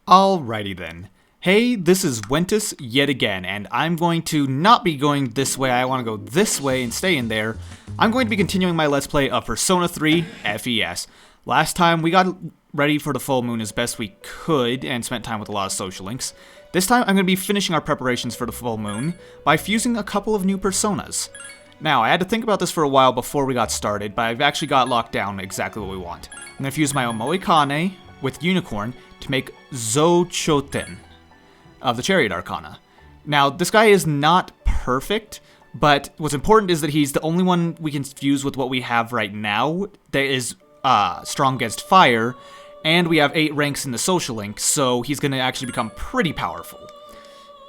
Alrighty then. Hey, this is Wentus yet again, and I'm going to not be going this way. I want to go this way and stay in there. I'm going to be continuing my Let's Play of Persona 3 FES. Last time, we got ready for the full moon as best we could and spent time with a lot of social links. This time, I'm going to be finishing our preparations for the full moon by fusing a couple of new personas. Now, I had to think about this for a while before we got started, but I've actually got locked down exactly what we want. I'm going to fuse my Omoikane with Unicorn to make Zochoten of the Chariot Arcana. Now, this guy is not perfect, but what's important is that he's the only one we can fuse with what we have right now that is strong against fire, and we have 8 ranks in the social link, so he's going to actually become pretty powerful.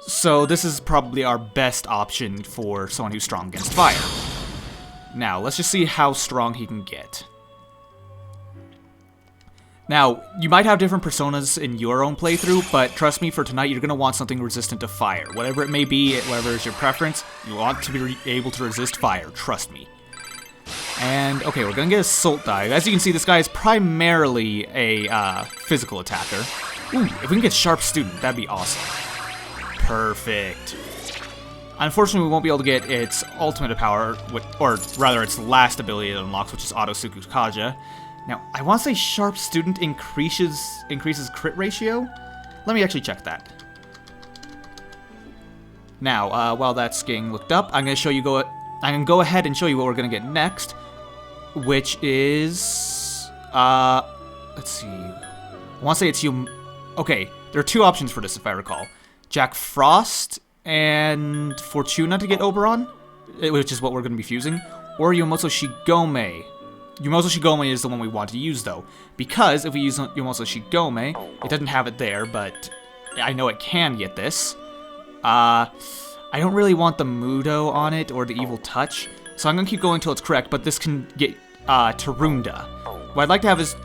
So this is probably our best option for someone who's strong against fire. Now, let's just see how strong he can get. Now, you might have different personas in your own playthrough, but trust me, for tonight, you're going to want something resistant to fire. Whatever it may be, whatever is your preference, you want to be able to resist fire, trust me. And, okay, we're going to get Assault Dive. As you can see, this guy is primarily a physical attacker. Ooh, if we can get Sharp Student, that'd be awesome. Perfect. Unfortunately, we won't be able to get its ultimate power, or rather its last ability it unlocks, which is Auto Tsukukaja. Now, I want to say Sharp Student increases crit ratio. Let me actually check that. Now, while that's getting looked up, I'm going to go ahead and show you what we're going to get next, which is let's see. I want to say it's Okay, there are 2 options for this, if I recall. Jack Frost and Fortuna to get Oberon, which is what we're going to be fusing, or Yomoso Shigome. Yomoso Shigome is the one we want to use, though, because if we use Yomoso Shigome, it doesn't have it there, but I know it can get this. I don't really want the Mudo on it or the Evil Touch, so I'm going to keep going until it's correct, but this can get Tarunda. What I'd like to have is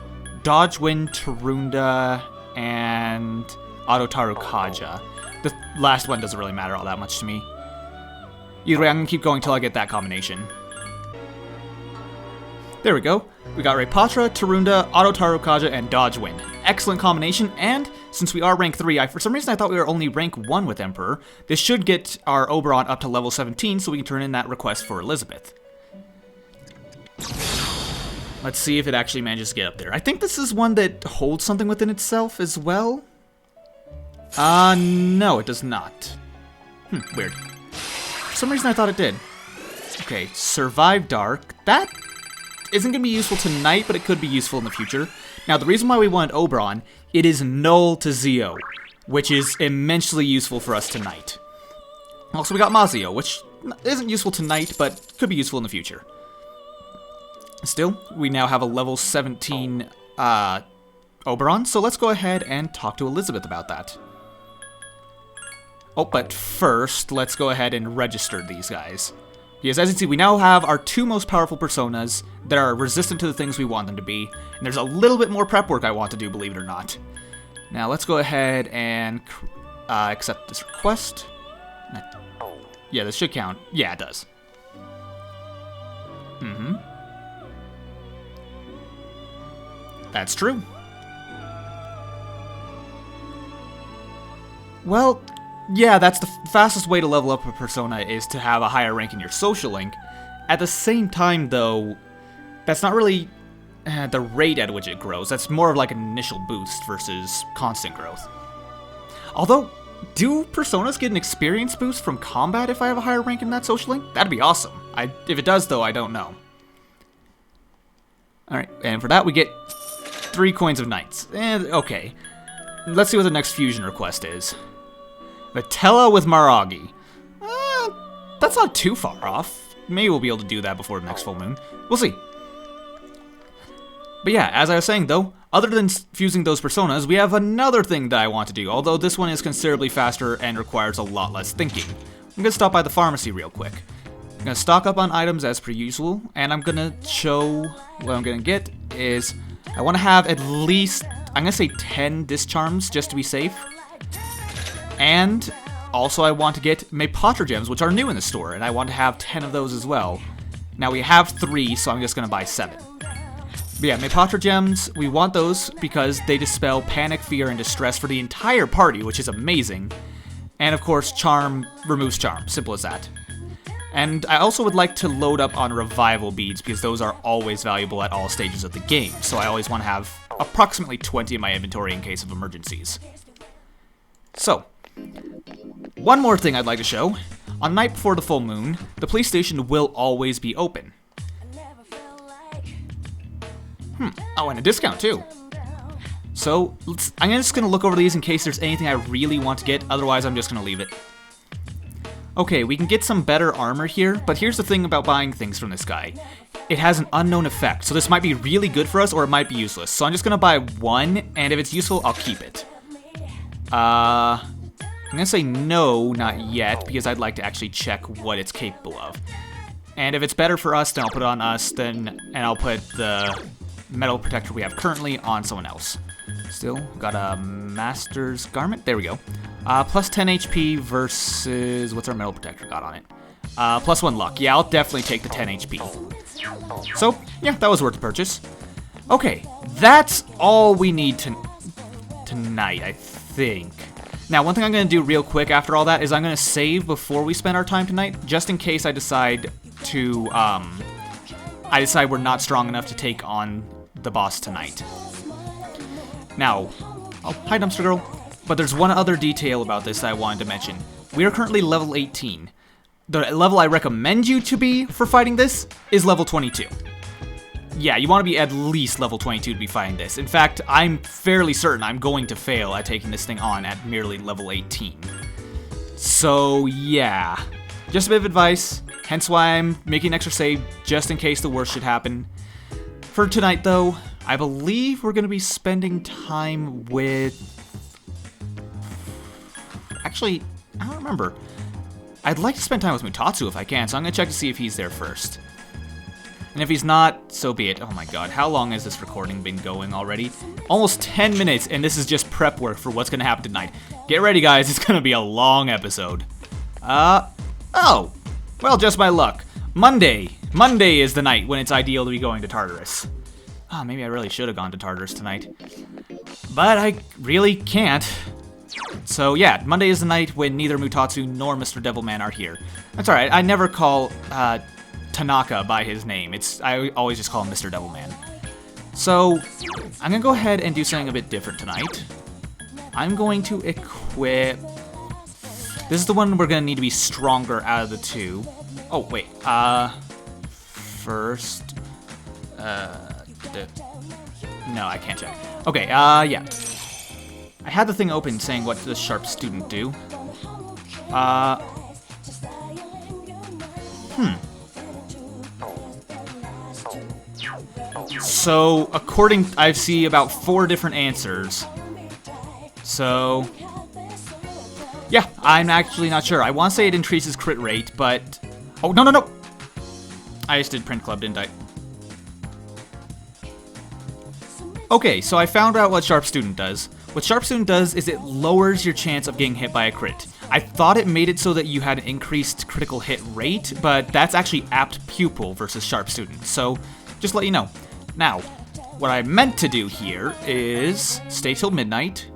Dodge Wind, Tarunda, and Auto Tarukaja. The last one doesn't really matter all that much to me. Either way, I'm going to keep going until I get that combination. There we go. We got Raipatra, Tarunda, Auto Tarukaja, and Dodge Wind. Excellent combination, and since we are rank 3, for some reason I thought we were only rank 1 with Emperor. This should get our Oberon up to level 17 so we can turn in that request for Elizabeth. Let's see if it actually manages to get up there. I think this is one that holds something within itself as well. No, it does not. Weird. For some reason I thought it did. Okay, Survive Dark. That isn't going to be useful tonight, but it could be useful in the future. Now, the reason why we wanted Oberon, it is null to Zio, which is immensely useful for us tonight. Also, we got Mazio, which isn't useful tonight, but could be useful in the future. Still, we now have a level 17 Oberon, so let's go ahead and talk to Elizabeth about that. Oh, but first, let's go ahead and register these guys. Because as you can see, we now have our 2 most powerful personas that are resistant to the things we want them to be. And there's a little bit more prep work I want to do, believe it or not. Now, let's go ahead and accept this request. Yeah, this should count. Yeah, it does. That's true. Well, yeah, that's the fastest way to level up a persona is to have a higher rank in your social link. At the same time, though, that's not really the rate at which it grows. That's more of like an initial boost versus constant growth. Although, do personas get an experience boost from combat if I have a higher rank in that social link? That'd be awesome. If it does, though, I don't know. Alright, and for that we get 3 Coins of Knights. Okay. Let's see what the next fusion request is. Vitella with Maragi. That's not too far off. Maybe we'll be able to do that before the next full moon. We'll see. But yeah, as I was saying though, other than fusing those personas, we have another thing that I want to do, although this one is considerably faster and requires a lot less thinking. I'm going to stop by the pharmacy real quick. I'm going to stock up on items as per usual, and I'm going to show what I'm going to get is I want to have at least, I'm going to say 10 Discharms just to be safe. And also I want to get Maypatra Gems, which are new in the store, and I want to have 10 of those as well. Now we have 3, so I'm just going to buy 7. But yeah, Mapatra gems, we want those because they dispel panic, fear, and distress for the entire party, which is amazing. And of course, charm removes charm. Simple as that. And I also would like to load up on revival beads because those are always valuable at all stages of the game. So I always want to have approximately 20 in my inventory in case of emergencies. So, one more thing I'd like to show. On the night before the full moon, the police station will always be open. Oh, and a discount too. So, I'm just going to look over these in case there's anything I really want to get, otherwise I'm just going to leave it. Okay, we can get some better armor here, but here's the thing about buying things from this guy. It has an unknown effect, so this might be really good for us or it might be useless. So I'm just going to buy one, and if it's useful, I'll keep it. I'm going to say no, not yet, because I'd like to actually check what it's capable of. And if it's better for us, then I'll put it on us, and I'll put the metal protector we have currently on someone else. Still, got a master's garment. There we go. Plus 10 HP versus... what's our metal protector got on it? Plus 1 luck. Yeah, I'll definitely take the 10 HP. So, yeah, that was worth the purchase. Okay, that's all we need tonight, I think. Now, one thing I'm going to do real quick after all that is I'm going to save before we spend our time tonight, just in case I decide to... I decide we're not strong enough to take on the boss tonight. Now, oh, hi Dumpster Girl. But there's one other detail about this that I wanted to mention. We are currently level 18. The level I recommend you to be for fighting this is level 22. Yeah, you want to be at least level 22 to be fighting this. In fact, I'm fairly certain I'm going to fail at taking this thing on at merely level 18. So, yeah. Just a bit of advice, hence why I'm making an extra save, just in case the worst should happen. For tonight, though, I believe we're going to be spending time with... Actually, I don't remember. I'd like to spend time with Mutatsu if I can, so I'm going to check to see if he's there first. And if he's not, so be it. Oh my god, how long has this recording been going already? Almost 10 minutes, and this is just prep work for what's going to happen tonight. Get ready, guys, it's going to be a long episode. Oh, well, just my luck. Monday is the night when it's ideal to be going to Tartarus. Ah, maybe I really should have gone to Tartarus tonight. But I really can't. So yeah, Monday is the night when neither Mutatsu nor Mr. Devilman are here. That's alright, I never call Tanaka by his name. I always just call him Mr. Devilman. So, I'm gonna go ahead and do something a bit different tonight. I'm going to equip... This is the one we're gonna need to be stronger out of the two. Oh, wait, first... No, I can't check. Okay, yeah. I had the thing open saying what does Sharp Student do. So, I see about 4 different answers. So, yeah, I'm actually not sure. I want to say it increases crit rate, but... Oh, no! I just did Print Club, didn't I? Okay, so I found out what Sharp Student does. What Sharp Student does is it lowers your chance of getting hit by a crit. I thought it made it so that you had an increased critical hit rate, but that's actually Apt Pupil versus Sharp Student, so just let you know. Now, what I meant to do here is stay till midnight.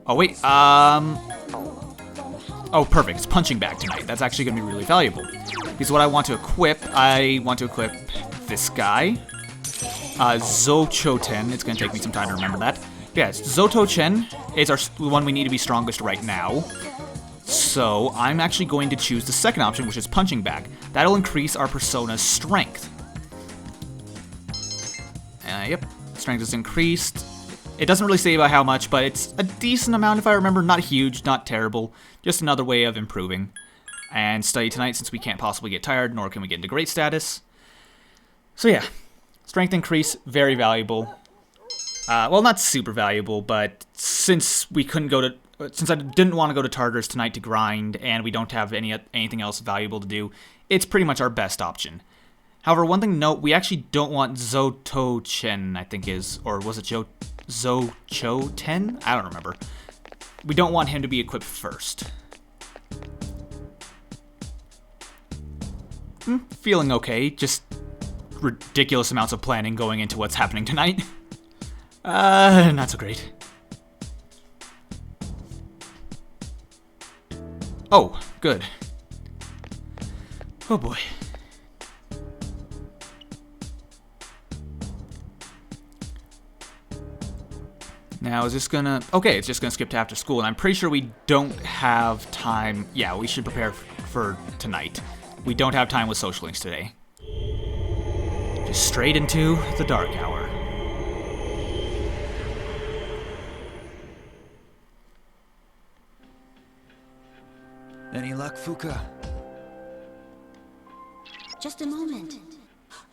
Oh, wait, oh, perfect, it's Punching Bag tonight. That's actually going to be really valuable. Because what I want to equip this guy. Zochoten. It's going to take me some time to remember that. Yes, Zotochen is the one we need to be strongest right now. So, I'm actually going to choose the second option, which is Punching Bag. That'll increase our persona's strength. Yep, strength is increased. It doesn't really say about how much, but it's a decent amount if I remember. Not huge, not terrible. Just another way of improving. And study tonight since we can't possibly get tired, nor can we get into great status. So yeah, strength increase, very valuable. Well, not super valuable, but since I didn't want to go to Tartarus tonight to grind, and we don't have anything else valuable to do, it's pretty much our best option. However, one thing to note, we actually don't want Zotochen, I think or was it Zochoten? I don't remember. We don't want him to be equipped first. Feeling okay, just ridiculous amounts of planning going into what's happening tonight. Not so great. Oh, good. Oh boy. Now, is this gonna... Okay, it's just gonna skip to after school, and I'm pretty sure we don't have time... Yeah, we should prepare for tonight. We don't have time with social links today. Just straight into the dark hour. Any luck, Fuka? Just a moment.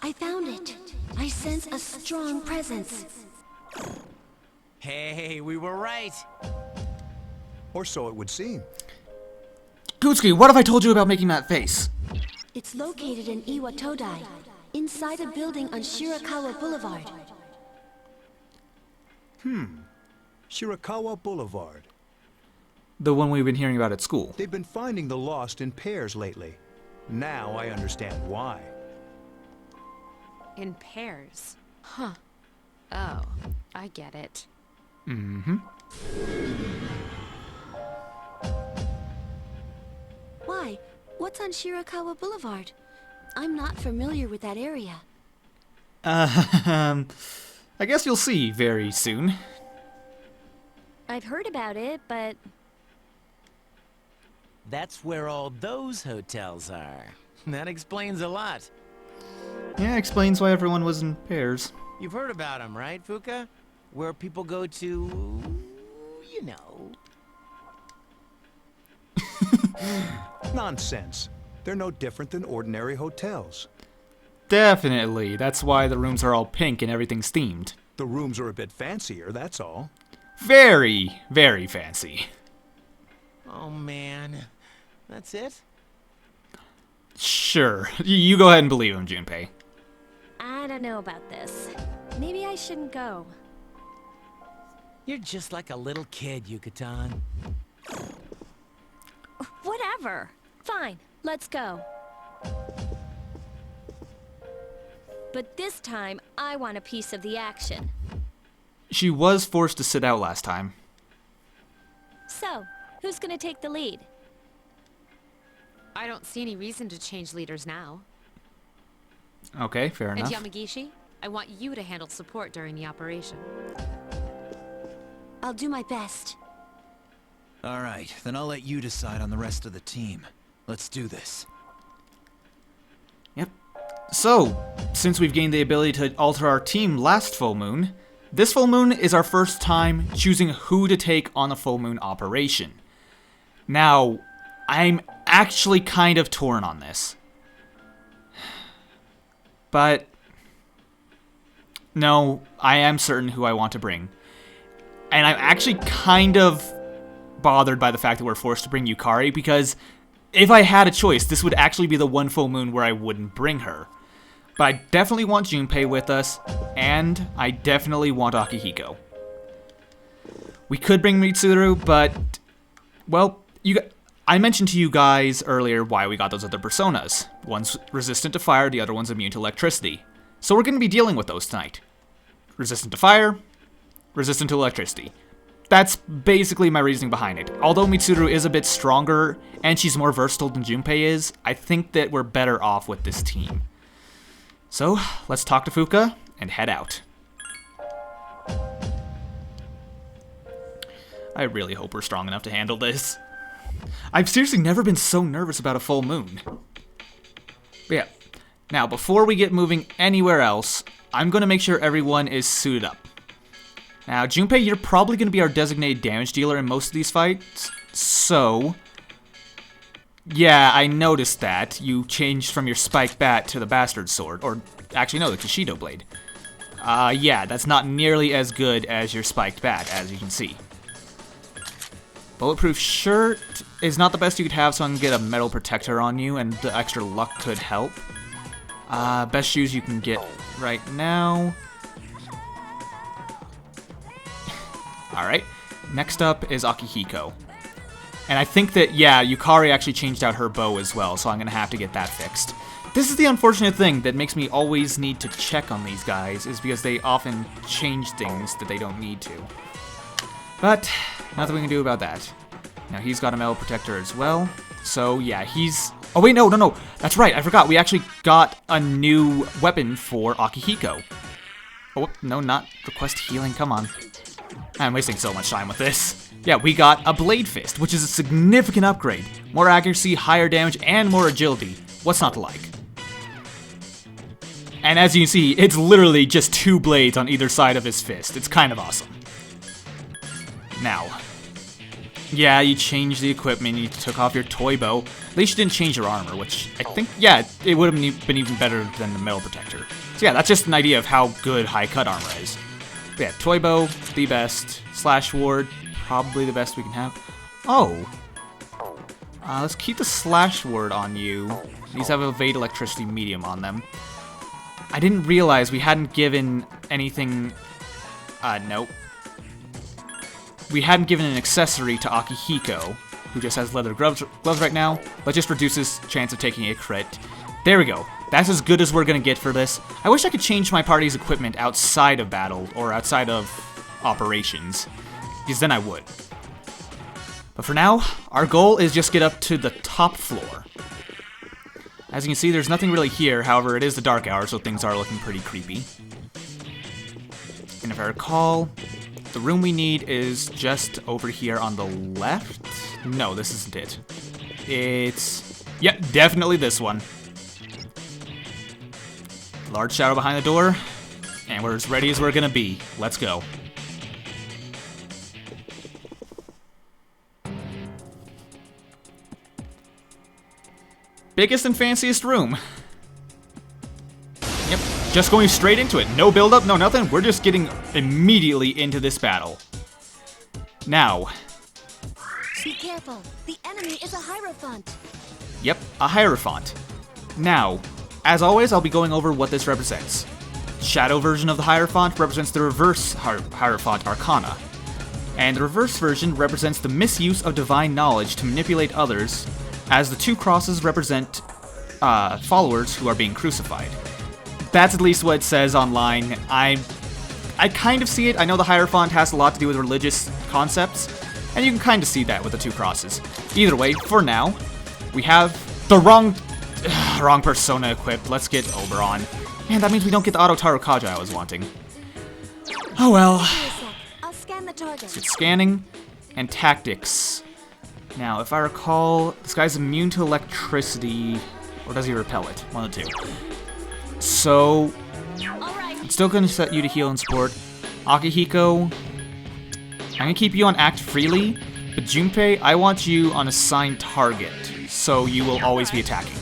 I found it. I sense a strong presence. Hey, we were right. Or so it would seem. Gutsuki, what have I told you about making that face? It's located in Iwatodai, inside a building on Shirakawa Boulevard. Shirakawa Boulevard. The one we've been hearing about at school. They've been finding the lost in pairs lately. Now I understand why. In pairs? Huh. Oh, I get it. Mm-hmm. Why? What's on Shirakawa Boulevard? I'm not familiar with that area. I guess you'll see very soon. I've heard about it, but... That's where all those hotels are. That explains a lot. Yeah, explains why everyone was in pairs. You've heard about them, right, Fuka? Where people go to... you know. Nonsense. They're no different than ordinary hotels. Definitely. That's why the rooms are all pink and everything's themed. The rooms are a bit fancier, that's all. Very, very fancy. Oh, man. That's it? Sure. You go ahead and believe him, Junpei. I don't know about this. Maybe I shouldn't go. You're just like a little kid, Yucatan. Whatever. Fine, let's go. But this time, I want a piece of the action. She was forced to sit out last time. So, who's gonna take the lead? I don't see any reason to change leaders now. Okay, fair And enough. Yamagishi, I want you to handle support during the operation. I'll do my best. All right, then I'll let you decide on the rest of the team. Let's do this. Yep. So, since we've gained the ability to alter our team last full moon, this full moon is our first time choosing who to take on the full moon operation. Now, I'm actually kind of torn on this. But, no, I am certain who I want to bring. And I'm actually kind of bothered by the fact that we're forced to bring Yukari, because if I had a choice, this would actually be the one full moon where I wouldn't bring her. But I definitely want Junpei with us, and I definitely want Akihiko. We could bring Mitsuru, but, well, I mentioned to you guys earlier why we got those other personas. One's resistant to fire, the other one's immune to electricity. So we're going to be dealing with those tonight. Resistant to fire, resistant to electricity. That's basically my reasoning behind it. Although Mitsuru is a bit stronger, and she's more versatile than Junpei is, I think that we're better off with this team. So, let's talk to Fuka and head out. I really hope we're strong enough to handle this. I've seriously never been so nervous about a full moon. But yeah, now before we get moving anywhere else, I'm going to make sure everyone is suited up. Now, Junpei, you're probably going to be our designated damage dealer in most of these fights, so... Yeah, I noticed that. You changed from your spiked bat to the bastard sword, or actually no, the Kishido blade. Yeah, that's not nearly as good as your spiked bat, as you can see. Bulletproof shirt is not the best you could have, so I can get a metal protector on you, and the extra luck could help. Best shoes you can get right now. Alright, next up is Akihiko. And I think that, yeah, Yukari actually changed out her bow as well, so I'm going to have to get that fixed. This is the unfortunate thing that makes me always need to check on these guys, is because they often change things that they don't need to. But, nothing we can do about that. Now, he's got a metal protector as well. So, yeah, he's... Oh, wait, no. That's right, I forgot. We actually got a new weapon for Akihiko. Oh, no, not request healing. Come on. I'm wasting so much time with this. Yeah, we got a Blade Fist, which is a significant upgrade. More accuracy, higher damage, and more agility. What's not to like? And as you can see, it's literally just 2 blades on either side of his fist. It's kind of awesome. Now, yeah, you changed the equipment, you took off your toy bow. At least you didn't change your armor, which I think, yeah, it would have been even better than the metal protector. So yeah, that's just an idea of how good high cut armor is. But yeah, toy bow, the best. Slash ward, probably the best we can have. Oh. Let's keep the slash ward on you. These have evade electricity medium on them. I didn't realize we hadn't given anything... nope. We hadn't given an accessory to Akihiko, who just has leather gloves right now, but just reduces chance of taking a crit. There we go. That's as good as we're gonna get for this. I wish I could change my party's equipment outside of battle, or outside of operations, because then I would. But for now, our goal is just get up to the top floor. As you can see, there's nothing really here, however, it is the dark hour, so things are looking pretty creepy. And if I recall, the room we need is just over here on the left? No, this isn't it. It's... Yep, definitely this one. Large shadow behind the door, and we're as ready as we're gonna be. Let's go. Biggest and fanciest room. Yep, just going straight into it. No build-up, no nothing. We're just getting immediately into this battle. Now. Be careful. The enemy is a Hierophant. Yep, a Hierophant. Now, as always, I'll be going over what this represents. Shadow version of the Hierophant represents the reverse Hierophant Arcana. And the reverse version represents the misuse of divine knowledge to manipulate others, as the 2 crosses represent followers who are being crucified. That's at least what it says online. I kind of see it. I know the Hierophant has a lot to do with religious concepts, and you can kind of see that with the 2 crosses. Either way, for now, we have the wrong persona equipped. Let's get Oberon. Man, that means we don't get the Auto Tarukaja I was wanting. Oh well. I'll scan the target. Let's get scanning and tactics. Now, if I recall, this guy's immune to electricity, or does he repel it? One of the 2. So, I'm still going to set you to heal and support. Akihiko, I'm going to keep you on act freely, but Junpei, I want you on assigned target, so you will always be attacking.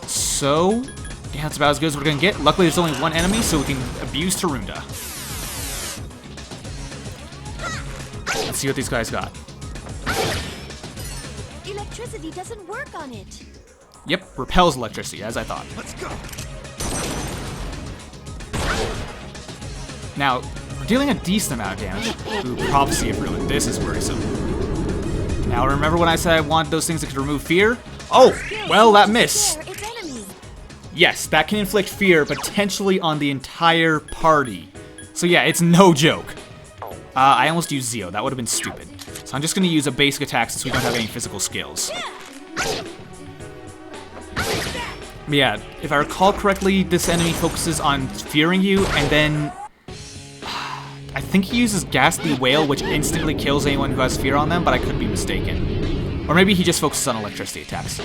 So, yeah, that's about as good as we're going to get. Luckily, there's only 1 enemy, so we can abuse Tarunda. Let's see what these guys got. Electricity doesn't work on it. Yep, repels electricity, as I thought. Let's go. Now, we're dealing a decent amount of damage. Ooh, Prophecy of Ruin. This is worrisome. Now, remember when I said I want those things that could remove fear? Oh, well, that missed. It's enemy. Yes, that can inflict fear potentially on the entire party. So yeah, it's no joke. I almost used Zio. That would have been stupid. So I'm just going to use a basic attack since we don't have any physical skills. But yeah, if I recall correctly, this enemy focuses on fearing you, and then I think he uses Ghastly Wail, which instantly kills anyone who has fear on them, but I could be mistaken. Or maybe he just focuses on electricity attacks.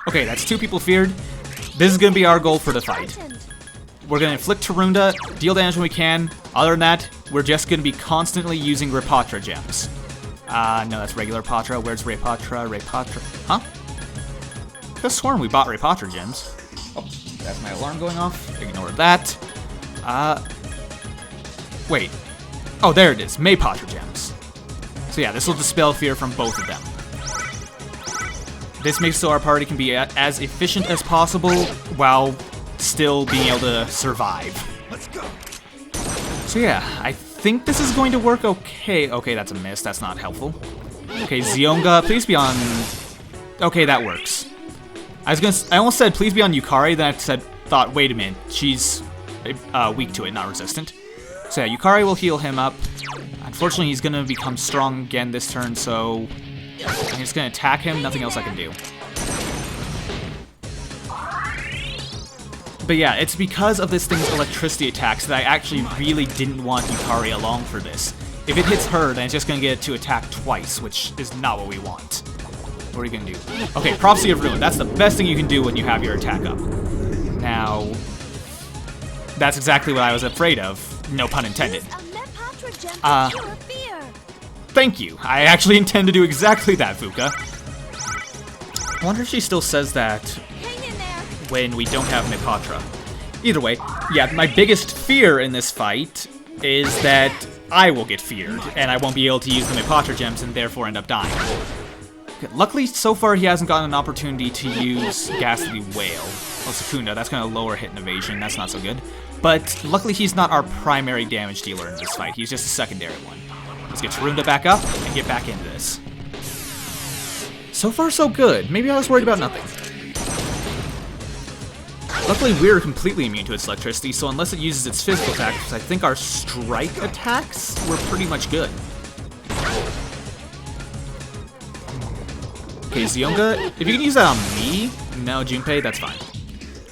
Okay, that's 2 people feared. This is going to be our goal for the fight. We're going to inflict Tarunda, deal damage when we can. Other than that, we're just going to be constantly using Repatra gems. No, that's regular Patra. Where's Repatra? Huh? I could have sworn we bought Repatra gems. Oh, that's my alarm going off. Ignore that. Wait. Oh, there it is. Maypatra gems. So yeah, this will dispel fear from both of them. This makes so our party can be as efficient as possible while still being able to survive. Let's go. So yeah, I think this is going to work okay. Okay, that's a miss. That's not helpful. Okay, Zionga, please be on... Okay, that works. I almost said please be on Yukari, then I thought, wait a minute, she's weak to it, not resistant. So yeah, Yukari will heal him up. Unfortunately, he's gonna become strong again this turn, so I'm just gonna attack him, nothing else I can do. But yeah, it's because of this thing's electricity attacks that I actually really didn't want Yukari along for this. If it hits her, then it's just gonna get it to attack twice, which is not what we want. What are you gonna do? Okay, Prophecy of Ruin. That's the best thing you can do when you have your attack up. Now, that's exactly what I was afraid of. No pun intended. Thank you. I actually intend to do exactly that, Fuka. I wonder if she still says that when we don't have Mipatra. Either way, yeah, my biggest fear in this fight is that I will get feared, and I won't be able to use the Mipatra gems and therefore end up dying. Okay, luckily, so far he hasn't gotten an opportunity to use Ghastly Wail. Oh, Secunda, that's gonna lower hit and evasion, that's not so good. But luckily he's not our primary damage dealer in this fight, he's just a secondary one. Let's get Tarunda back up and get back into this. So far so good, maybe I was worried about nothing. Luckily we're completely immune to its electricity, so unless it uses its physical attacks, I think our strike attacks were pretty much good. Okay, Zionga, if you can use that on me, no, Junpei, that's fine.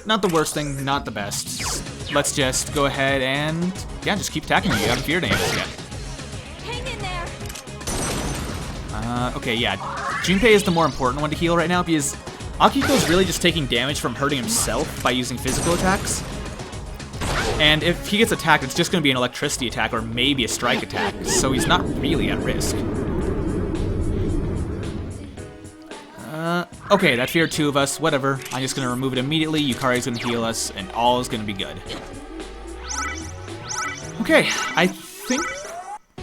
Not the worst thing, not the best. Let's just go ahead and, yeah, just keep attacking you. You haven't feared damage yet. Hang in there. Okay, yeah, Junpei is the more important one to heal right now because Akihiko's really just taking damage from hurting himself by using physical attacks. And if he gets attacked, it's just going to be an electricity attack or maybe a strike attack, so he's not really at risk. Okay, that feared two of us, whatever. I'm just gonna remove it immediately, Yukari's gonna heal us, and all is gonna be good. Okay, I think...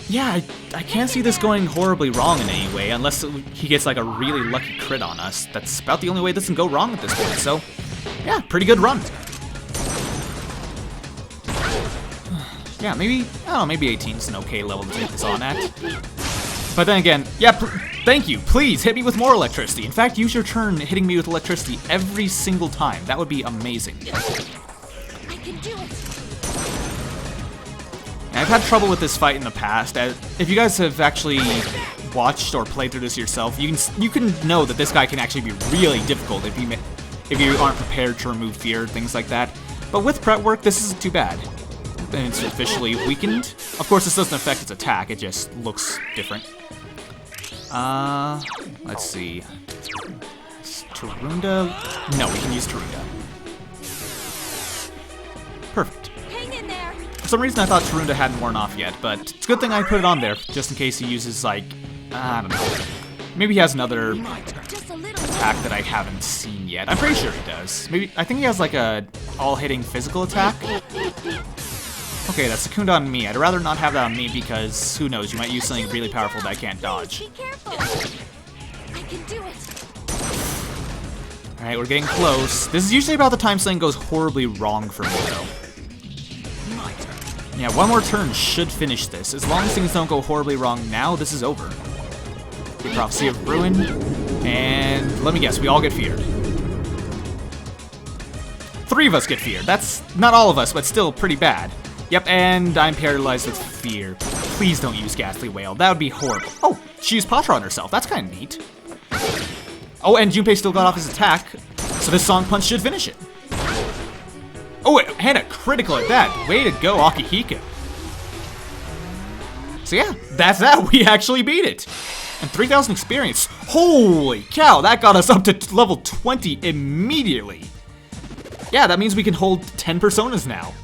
Yeah, I can't see this going horribly wrong in any way, unless he gets like a really lucky crit on us. That's about the only way this can go wrong at this point, so... Yeah, pretty good run. Yeah, maybe... I don't know, maybe 18 is an okay level to take this on at. But then again, yeah, thank you. Please hit me with more electricity. In fact, use your turn hitting me with electricity every single time. That would be amazing. I can do it. And I've had trouble with this fight in the past. If you guys have actually watched or played through this yourself, you can know that this guy can actually be really difficult if you aren't prepared to remove fear, things like that. But with prep work, this isn't too bad. And it's officially weakened. Of course, this doesn't affect its attack. It just looks different. Let's see. Tarunda? No, we can use Tarunda. Perfect. Hang in there. For some reason I thought Tarunda hadn't worn off yet, but it's a good thing I put it on there, just in case he uses, like, I don't know. Maybe he has another attack that I haven't seen yet. I'm pretty sure he does. Maybe, I think he has, like, a all-hitting physical attack. Okay, that's Secunda on me. I'd rather not have that on me because, who knows, you might use something really powerful that I can't dodge. Be careful. I can do it. Alright, we're getting close. This is usually about the time something goes horribly wrong for me, though. Yeah, one more turn should finish this. As long as things don't go horribly wrong now, this is over. Okay, Prophecy of Ruin. And let me guess, we all get feared. 3 of us get feared. That's not all of us, but still pretty bad. Yep, and I'm paralyzed with fear. Please don't use Ghastly Wail. That would be horrible. Oh, she used Patra on herself. That's kind of neat. Oh, and Junpei still got off his attack, so this Song Punch should finish it. Oh, it had a critical at that. Way to go, Akihiko. So yeah, that's that. We actually beat it. And 3,000 experience. Holy cow, that got us up to level 20 immediately. Yeah, that means we can hold 10 personas now.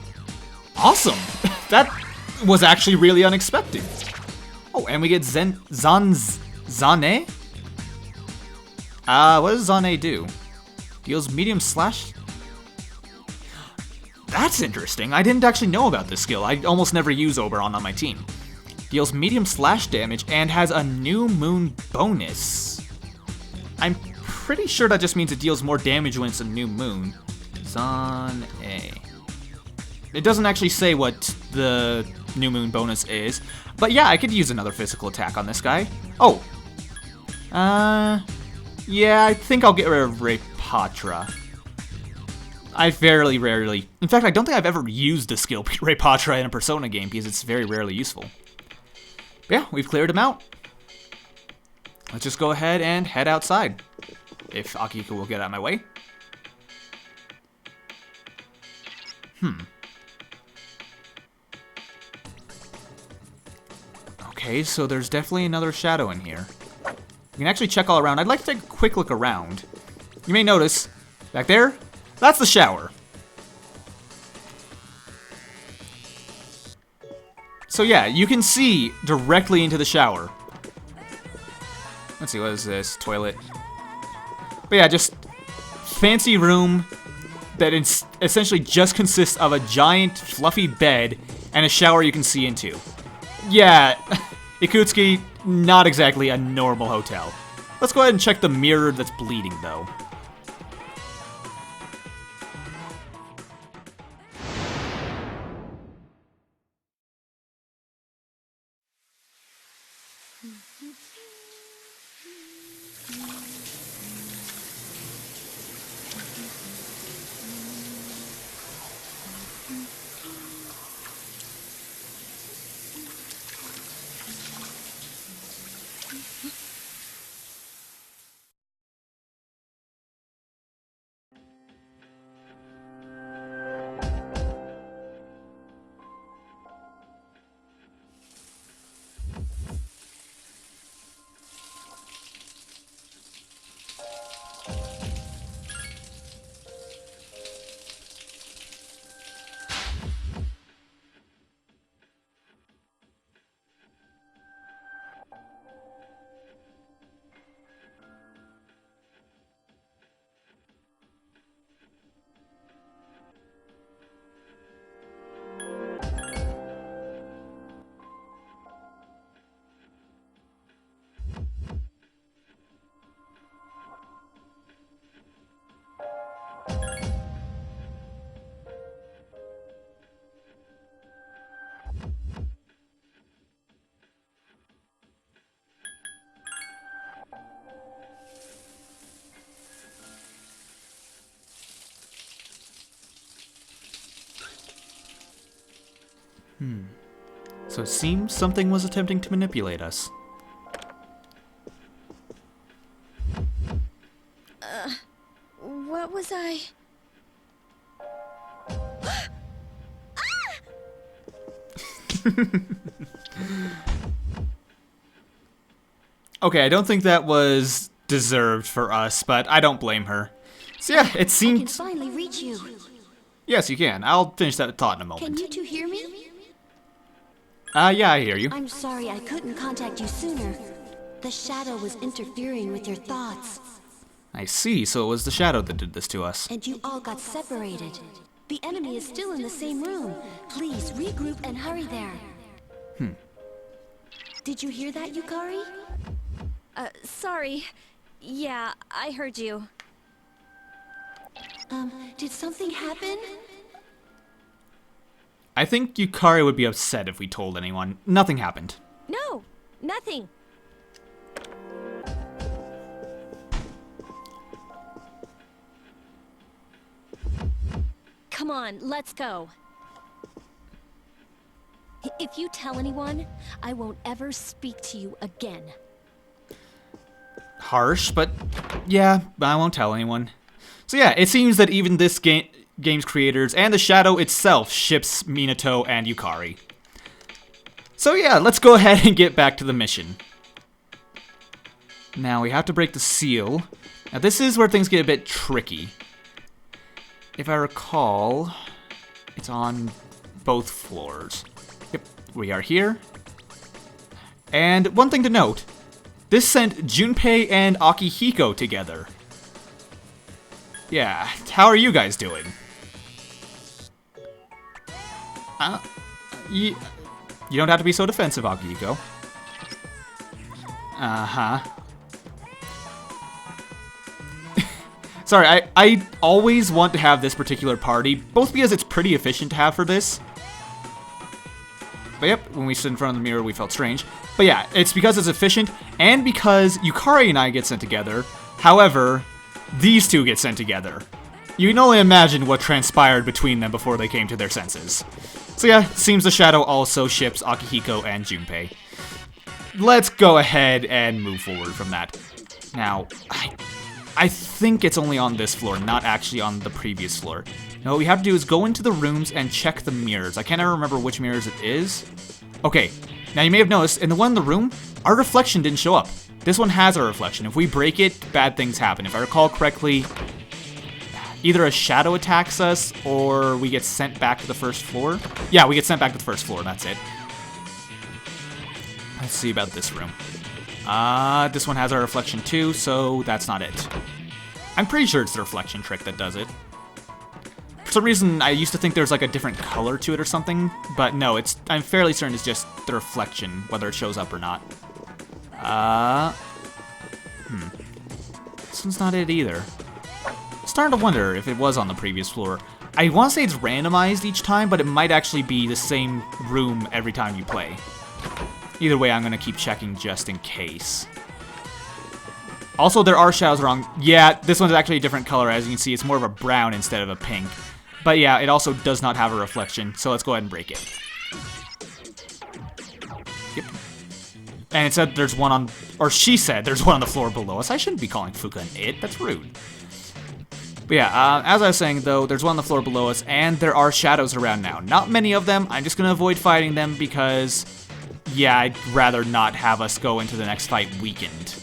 Awesome! That was actually really unexpected. Oh, and we get Zane? What does Zane do? Deals medium slash... That's interesting. I didn't actually know about this skill. I almost never use Oberon on my team. Deals medium slash damage and has a new moon bonus. I'm pretty sure that just means it deals more damage when it's a new moon. Zane. It doesn't actually say what the new moon bonus is, but yeah, I could use another physical attack on this guy. Oh. Yeah, I think I'll get rid of Repatra. I very rarely... In fact, I don't think I've ever used the skill Repatra in a Persona game because it's very rarely useful. But yeah, we've cleared him out. Let's just go ahead and head outside. If Akihiko will get out of my way. Okay, so there's definitely another shadow in here. You can actually check all around. I'd like to take a quick look around. You may notice, back there, that's the shower. So yeah, you can see directly into the shower. Let's see, what is this? Toilet. But yeah, just fancy room that essentially just consists of a giant fluffy bed and a shower you can see into. Yeah, Ikutsuki, not exactly a normal hotel. Let's go ahead and check the mirror that's bleeding, though. So it seems something was attempting to manipulate us. What was I... Okay, I don't think that was deserved for us, but I don't blame her. So yeah, it I can seems... finally reach you. Yes, you can. I'll finish that thought in a moment. Can you two hear me? Yeah, I hear you. I'm sorry I couldn't contact you sooner. The shadow was interfering with your thoughts, I see, so it was the shadow that did this to us. and you all got separated. The enemy is still in the same room. Please regroup and hurry there. Did you hear that, Yukari? Sorry. Yeah, I heard you. Did something happen? I think Yukari would be upset if we told anyone. Nothing happened. No, nothing. Come on, let's go. If you tell anyone, I won't ever speak to you again. Harsh, but yeah, I won't tell anyone. So yeah, it seems that even this game's creators and the shadow itself ships Minato and Yukari. So yeah, let's go ahead and get back to the mission. Now we have to break the seal. Now this is where things get a bit tricky. If I recall, it's on both floors. Yep, we are here. And one thing to note, this sent Junpei and Akihiko together. Yeah, how are you guys doing? You don't have to be so defensive, Akihiko. Uh-huh. Sorry, I always want to have this particular party, both because it's pretty efficient to have for this. But yep, when we stood in front of the mirror, we felt strange. But yeah, it's because it's efficient, and because Yukari and I get sent together. However, these two get sent together. You can only imagine what transpired between them before they came to their senses. So yeah, seems the shadow also ships Akihiko and Junpei. Let's go ahead and move forward from that. Now, I think it's only on this floor, not actually on the previous floor. Now what we have to do is go into the rooms and check the mirrors. I can't remember which mirrors it is. Okay, now you may have noticed, in the one in the room, our reflection didn't show up. This one has a reflection. If we break it, bad things happen. If I recall correctly, either a shadow attacks us, or we get sent back to the first floor. Yeah, we get sent back to the first floor, that's it. Let's see about this room. This one has a reflection too, so that's not it. I'm pretty sure it's the reflection trick that does it. For some reason, I used to think there's like a different color to it or something, but no, I'm fairly certain it's just the reflection, whether it shows up or not. This one's not it either. Starting to wonder if it was on the previous floor. I want to say it's randomized each time, but it might actually be the same room every time you play. Either way, I'm going to keep checking just in case. Also, there are shadows wrong. Yeah, this one's actually a different color. As you can see, it's more of a brown instead of a pink. But yeah, it also does not have a reflection, so let's go ahead and break it. Yep. And it said there's one on, or she said there's one on the floor below us. I shouldn't be calling Fuka an it, that's rude. But yeah, as I was saying though, there's one on the floor below us, and there are shadows around now. Not many of them, I'm just going to avoid fighting them because, yeah, I'd rather not have us go into the next fight weakened.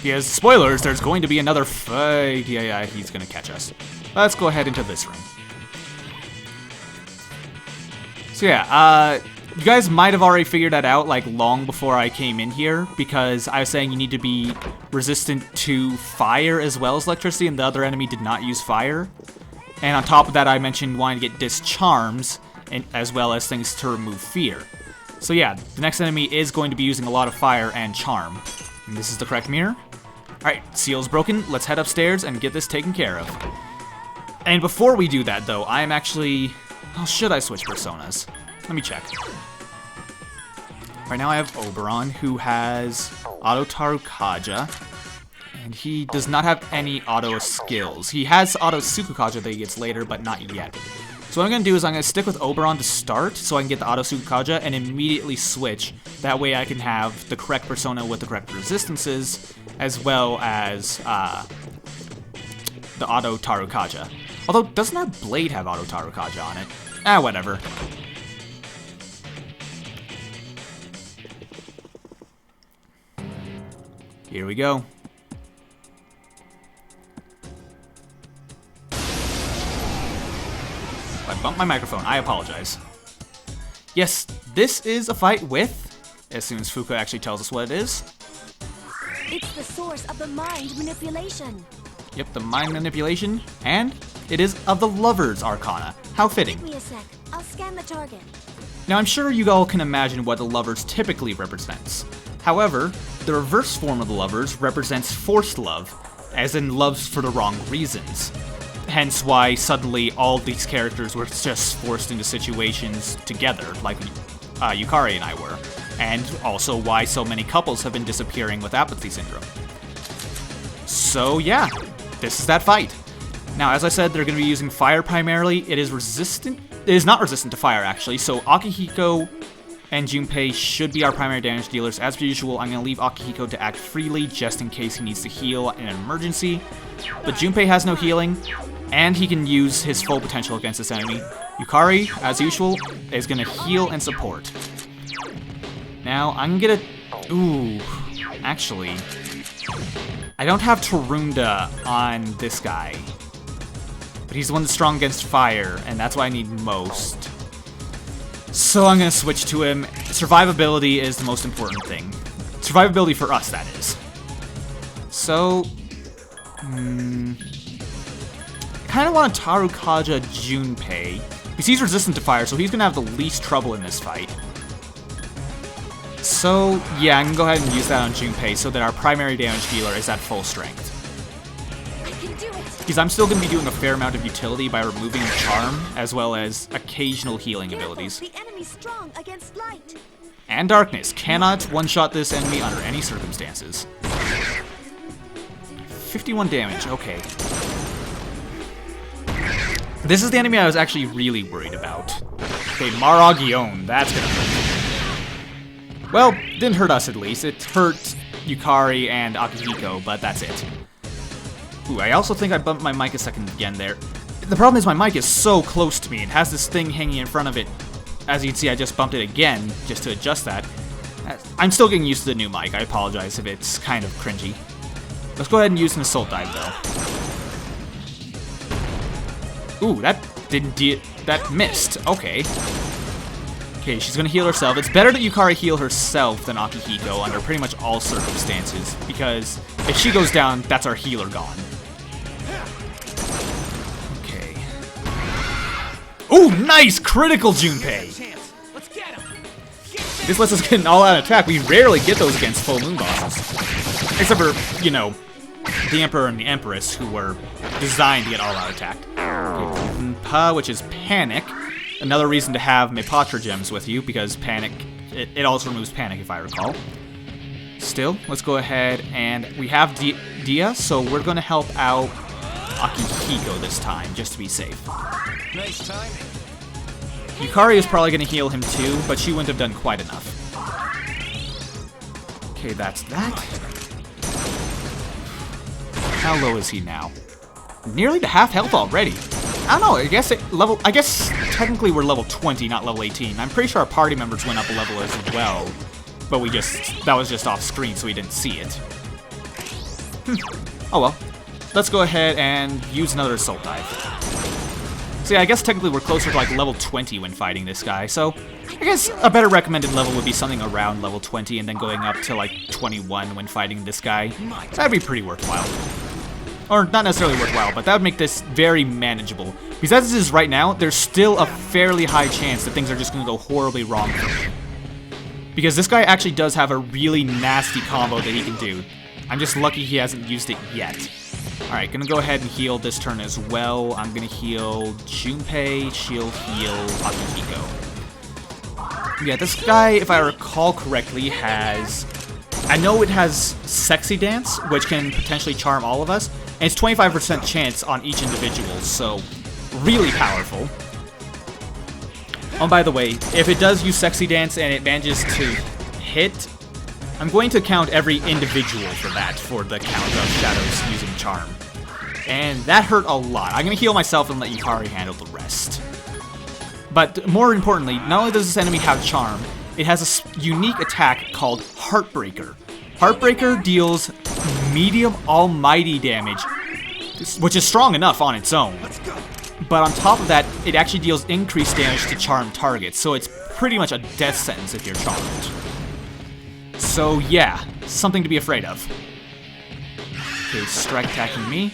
Because, spoilers, there's going to be another fight. Yeah, he's going to catch us. Let's go ahead into this room. So yeah, you guys might have already figured that out, like, long before I came in here, because I was saying you need to be resistant to fire as well as electricity, and the other enemy did not use fire. And on top of that, I mentioned wanting to get discharms, and as well as things to remove fear. So yeah, the next enemy is going to be using a lot of fire and charm. And this is the correct mirror. Alright, seal's broken, let's head upstairs and get this taken care of. And before we do that, though, I am actually... Oh, should I switch personas? Let me check. Right now I have Oberon, who has Auto Tarukaja, and he does not have any auto skills. He has Auto Tsukukaja that he gets later, but not yet. So what I'm going to do is I'm going to stick with Oberon to start, so I can get the Auto Tsukukaja and immediately switch. That way I can have the correct persona with the correct resistances, as well as the Auto Tarukaja. Although, doesn't our blade have Auto Tarukaja on it? Whatever. Here we go. I bumped my microphone. I apologize. Yes, this is a fight with, as soon as Fuka actually tells us what it is. It's the source of the mind manipulation. Yep, the mind manipulation, and it is of the Lover's Arcana. How fitting. Give me a sec. I'll scan the target. Now, I'm sure you all can imagine what the Lovers typically represents. However, the reverse form of the Lovers represents forced love, as in loves for the wrong reasons. Hence why suddenly all these characters were just forced into situations together, like Yukari and I were. And also why so many couples have been disappearing with apathy syndrome. So yeah, this is that fight. Now, as I said, they're going to be using fire primarily. It is not resistant to fire, actually, so Akihiko and Junpei should be our primary damage dealers. As per usual, I'm going to leave Akihiko to act freely just in case he needs to heal in an emergency. But Junpei has no healing, and he can use his full potential against this enemy. Yukari, as usual, is going to heal and support. Now, I'm going to... Ooh, actually... I don't have Tarunda on this guy. But he's the one that's strong against fire, and that's what I need most. So I'm going to switch to him. Survivability is the most important thing. Survivability for us, that is. So... I kind of want to Tarukaja Junpei, because he's resistant to fire, so he's going to have the least trouble in this fight. So, yeah, I'm going to go ahead and use that on Junpei so that our primary damage dealer is at full strength. I can do it. Because I'm still going to be doing a fair amount of utility by removing the charm, as well as occasional healing abilities. The enemy's strong against light. And darkness. Cannot one-shot this enemy under any circumstances. 51 damage, okay. This is the enemy I was actually really worried about. Okay, Maragion, that's gonna hurt. Well, didn't hurt us at least. It hurt Yukari and Akihiko, but that's it. Ooh, I also think I bumped my mic a second again there. The problem is my mic is so close to me. It has this thing hanging in front of it. As you can see, I just bumped it again, just to adjust that. I'm still getting used to the new mic. I apologize if it's kind of cringy. Let's go ahead and use an Assault Dive, though. Ooh, that that missed. Okay. Okay, she's gonna heal herself. It's better that Yukari heal herself than Akihiko under pretty much all circumstances, because if she goes down, that's our healer gone. Okay. Ooh, nice! Critical Junpei! This lets us get an all-out attack. We rarely get those against full moon bosses. Except for, you know, the Emperor and the Empress, who were designed to get all-out attacked. Okay, Pa, which is Panic. Another reason to have Mepatra gems with you, because Panic, it also removes Panic, if I recall. Still, let's go ahead and we have Dia, so we're going to help out Akihiko this time, just to be safe. Nice timing. Yukari is probably going to heal him too, but she wouldn't have done quite enough. Okay, that's that. How low is he now? Nearly to half health already. I don't know, I guess technically we're level 20, not level 18. I'm pretty sure our party members went up a level as well. But that was just off screen, so we didn't see it. Oh well. Let's go ahead and use another Assault Dive. So yeah, I guess technically we're closer to like level 20 when fighting this guy, so I guess a better recommended level would be something around level 20 and then going up to like 21 when fighting this guy. That'd be pretty worthwhile. Or not necessarily worthwhile, but that would make this very manageable. Because as it is right now, there's still a fairly high chance that things are just going to go horribly wrong for me. Because this guy actually does have a really nasty combo that he can do. I'm just lucky he hasn't used it yet. Alright, gonna go ahead and heal this turn as well. I'm gonna heal Junpei, she'll heal Akihiko. Yeah, this guy, if I recall correctly, has... I know it has Sexy Dance, which can potentially charm all of us, and it's 25% chance on each individual, so really powerful. Oh, by the way, if it does use Sexy Dance and it manages to hit, I'm going to count every individual for that, for the count of Shadows using Charm. And that hurt a lot. I'm going to heal myself and let Yukari handle the rest. But more importantly, not only does this enemy have Charm, it has a unique attack called Heartbreaker. Heartbreaker deals medium almighty damage, which is strong enough on its own. But on top of that, it actually deals increased damage to charmed targets, so it's pretty much a death sentence if you're charmed. So yeah, something to be afraid of. Okay, strike attacking me.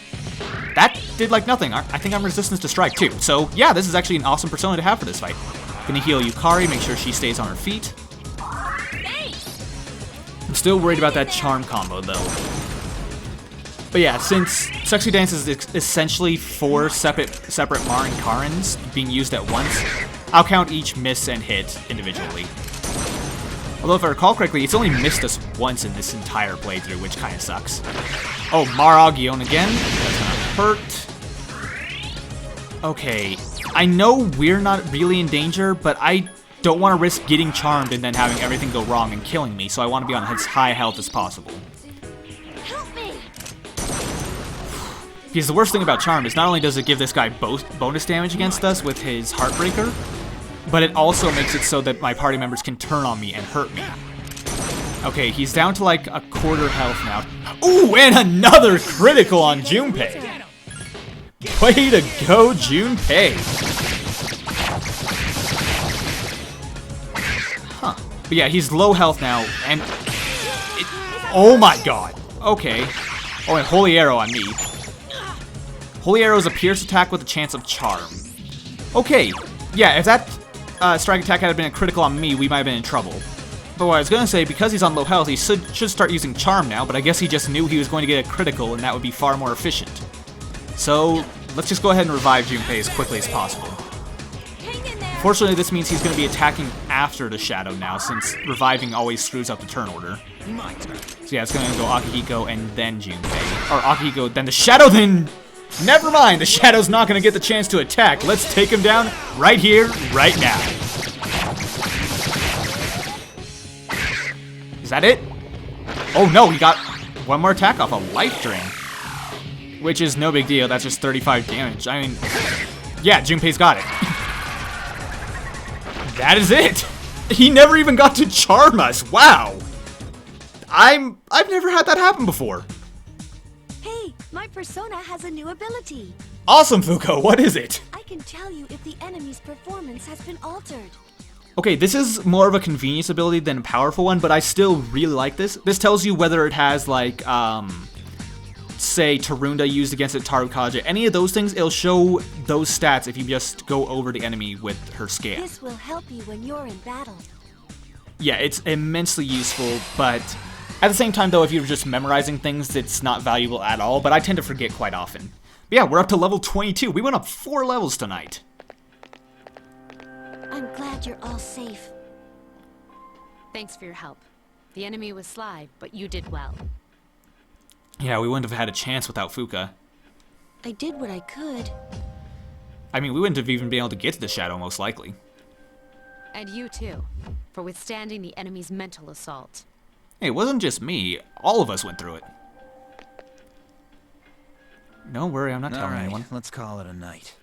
That did like nothing. I think I'm resistant to strike too. So yeah, this is actually an awesome persona to have for this fight. Gonna heal Yukari, make sure she stays on her feet. I'm still worried about that charm combo though. But yeah, since Sexy Dance is essentially 4 separate Marin Karens being used at once, I'll count each miss and hit individually. Although if I recall correctly, it's only missed us once in this entire playthrough, which kind of sucks. Oh, Maragion again. That's gonna hurt. Okay, I know we're not really in danger, but I don't want to risk getting charmed and then having everything go wrong and killing me, so I want to be on as high health as possible. Help me! Because the worst thing about Charm is not only does it give this guy bonus damage against us with his Heartbreaker, but it also makes it so that my party members can turn on me and hurt me. Okay, he's down to like a quarter health now. Ooh, and another critical on Junpei! Way to go, Junpei! Huh. But yeah, he's low health now, and... oh my god! Okay. Oh, and Holy Arrow on me. Holy Arrow is a pierce attack with a chance of charm. Okay, yeah, if that strike attack had been a critical on me, we might have been in trouble. But what I was going to say, because he's on low health, he should start using charm now, but I guess he just knew he was going to get a critical, and that would be far more efficient. So, let's just go ahead and revive Junpei as quickly as possible. Unfortunately, this means he's going to be attacking after the shadow now, since reviving always screws up the turn order. So yeah, it's going to go Akihiko and then Junpei. Or Akihiko, then the shadow, then... Never mind, the shadow's not going to get the chance to attack. Let's take him down right here, right now. Is that it? Oh no, he got one more attack off a life drain. Which is no big deal, that's just 35 damage. I mean, yeah, Junpei's got it. That is it! He never even got to charm us, wow! I've never had that happen before. Hey, my persona has a new ability. Awesome, Fuko, what is it? I can tell you if the enemy's performance has been altered. Okay, this is more of a convenience ability than a powerful one, but I still really like this. This tells you whether it has, like, say, Tarunda used against it, Tarukaja, any of those things, it'll show those stats if you just go over the enemy with her scan. This will help you when you're in battle. Yeah, it's immensely useful, but at the same time, though, if you're just memorizing things, it's not valuable at all, but I tend to forget quite often. But yeah, we're up to level 22. We went up 4 levels tonight. I'm glad you're all safe. Thanks for your help. The enemy was sly, but you did well. Yeah, we wouldn't have had a chance without Fuka. I did what I could. I mean, we wouldn't have even been able to get to the shadow, most likely. And you too, for withstanding the enemy's mental assault. Hey, it wasn't just me. All of us went through it. Don't worry, I'm not telling anyone. Let's call it a night.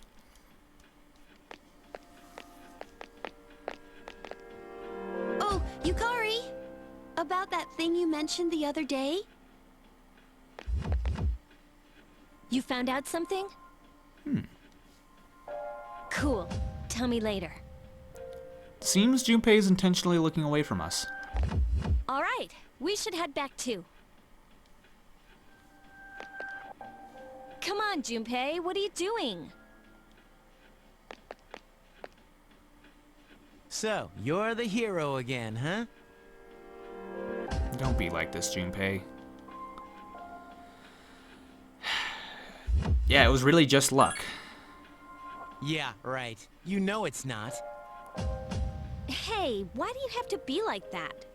Oh, Yukari! About that thing you mentioned the other day? You found out something? Cool. Tell me later. Seems Junpei is intentionally looking away from us. All right, we should head back too. Come on, Junpei, what are you doing? So, you're the hero again, huh? Don't be like this, Junpei. Yeah, it was really just luck. Yeah, right. You know it's not. Hey, why do you have to be like that?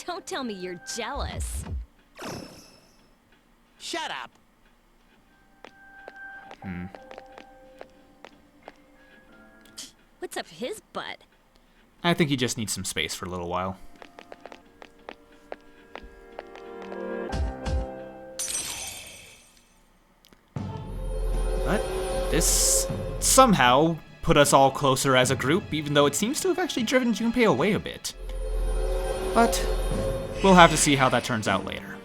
Don't tell me you're jealous. Shut up! What's up his butt? I think he just needs some space for a little while. But this somehow put us all closer as a group, even though it seems to have actually driven Junpei away a bit. But we'll have to see how that turns out later.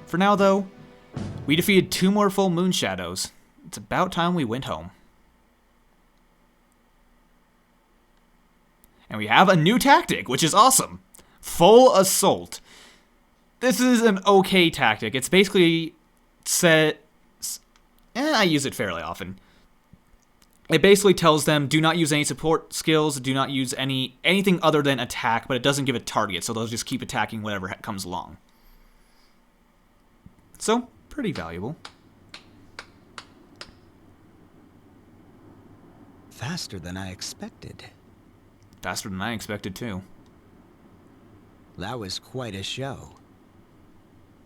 For now, though, we defeated 2 more full moon shadows. It's about time we went home. And we have a new tactic, which is awesome. Full Assault. This is an okay tactic. It's basically set... I use it fairly often. It basically tells them, do not use any support skills, do not use anything other than attack, but it doesn't give a target, so they'll just keep attacking whatever comes along. So, pretty valuable. Faster than I expected. Faster than I expected, too. That was quite a show.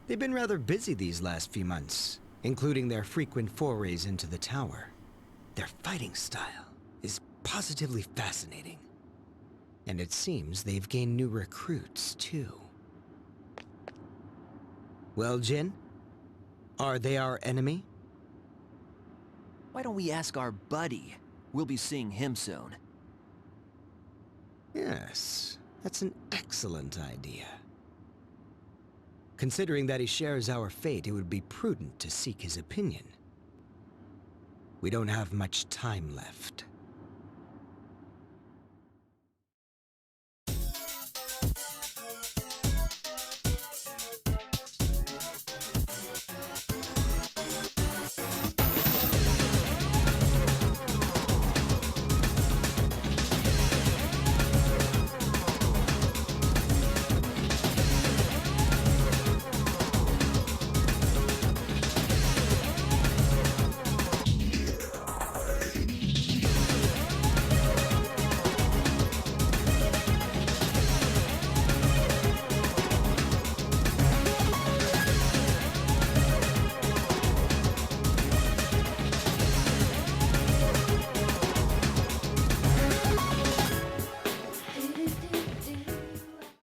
They've been rather busy these last few months, including their frequent forays into the tower. Their fighting style is positively fascinating. And it seems they've gained new recruits, too. Well, Jin? Are they our enemy? Why don't we ask our buddy? We'll be seeing him soon. Yes, that's an excellent idea. Considering that he shares our fate, it would be prudent to seek his opinion. We don't have much time left.